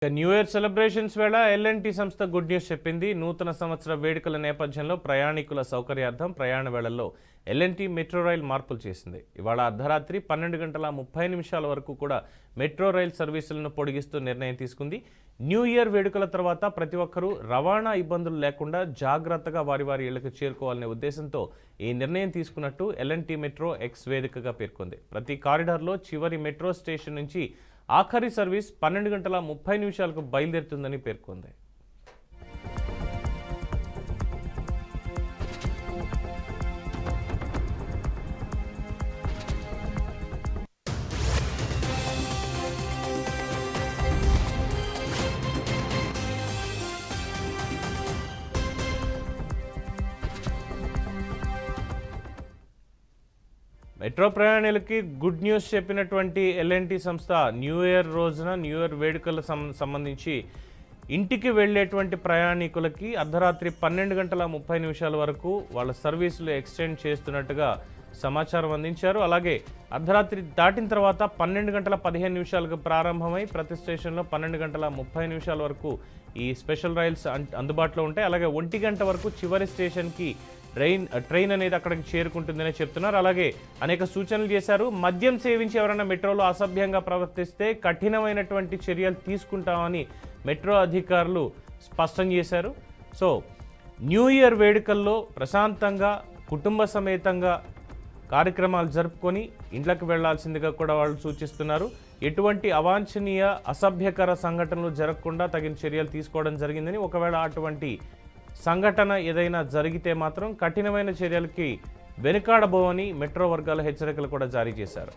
New year celebrations వేళ L&T సంస్థ good news చెప్పింది. నూతన సంవత్సర వేడుకల నేపథ్యంలో ప్రయాణికుల సౌకర్యార్థం ప్రయాణ వేళల్లో ఎల్ఎన్టీ మెట్రో రైల్ మార్పులు చేసింది. ఇవాళ అర్ధరాత్రి 12:30 వరకు కూడా మెట్రో రైల్ సర్వీసులను పొడిగిస్తూ నిర్ణయం తీసుకుంది. న్యూ ఇయర్ వేడుకల తర్వాత ప్రతి ఒక్కరూ రవాణా ఇబ్బందులు లేకుండా జాగ్రత్తగా వారి వారి ఇళ్లకు చేరుకోవాలనే ఉద్దేశంతో ఈ నిర్ణయం తీసుకున్నట్టు ఎల్ఎన్టీ మెట్రో ఎక్స్ వేదికగా పేర్కొంది. ప్రతి కారిడార్లో చివరి మెట్రో స్టేషన్ నుంచి ఆఖరి సర్వీస్ 12:30 బయలుదేరుతుందని పేర్కొంది. మెట్రో ప్రయాణికులకి గుడ్ న్యూస్ చెప్పినటువంటి ఎల్ఎన్టీ సంస్థ న్యూ ఇయర్ రోజున న్యూ ఇయర్ వేడుకల సంబంధించి ఇంటికి వెళ్ళేటువంటి ప్రయాణికులకి అర్ధరాత్రి 12:30 వరకు వాళ్ళ సర్వీసులు ఎక్స్టెండ్ చేస్తున్నట్టుగా సమాచారం అందించారు. అలాగే అర్ధరాత్రి దాటిన తర్వాత 12:15 ప్రారంభమై ప్రతి స్టేషన్లో 12:30 వరకు ఈ స్పెషల్ రైల్స్ అందుబాటులో ఉంటాయి. అలాగే 1 గంట వరకు చివరి స్టేషన్కి ట్రైన్ అనేది అక్కడికి చేరుకుంటుందని చెప్తున్నారు. అలాగే అనేక సూచనలు చేశారు. మద్యం సేవించి ఎవరైనా మెట్రోలో అసభ్యంగా ప్రవర్తిస్తే కఠినమైనటువంటి చర్యలు తీసుకుంటామని మెట్రో అధికారులు స్పష్టం చేశారు. సో న్యూ ఇయర్ వేడుకల్లో ప్రశాంతంగా కుటుంబ సమేతంగా కార్యక్రమాలు జరుపుకొని ఇంట్లోకి వెళ్లాల్సిందిగా కూడా వాళ్ళు సూచిస్తున్నారు. ఎటువంటి అవాంఛనీయ అసభ్యకర సంఘటనలు జరగకుండా తగిన చర్యలు తీసుకోవడం జరిగిందని, ఒకవేళ అటువంటి సంఘటన ఏదైనా జరిగితే మాత్రం కఠినమైన చర్యలకి వెనుకాడబోవని మెట్రో వర్గాల హెచ్చరికలు కూడా జారీ చేశారు.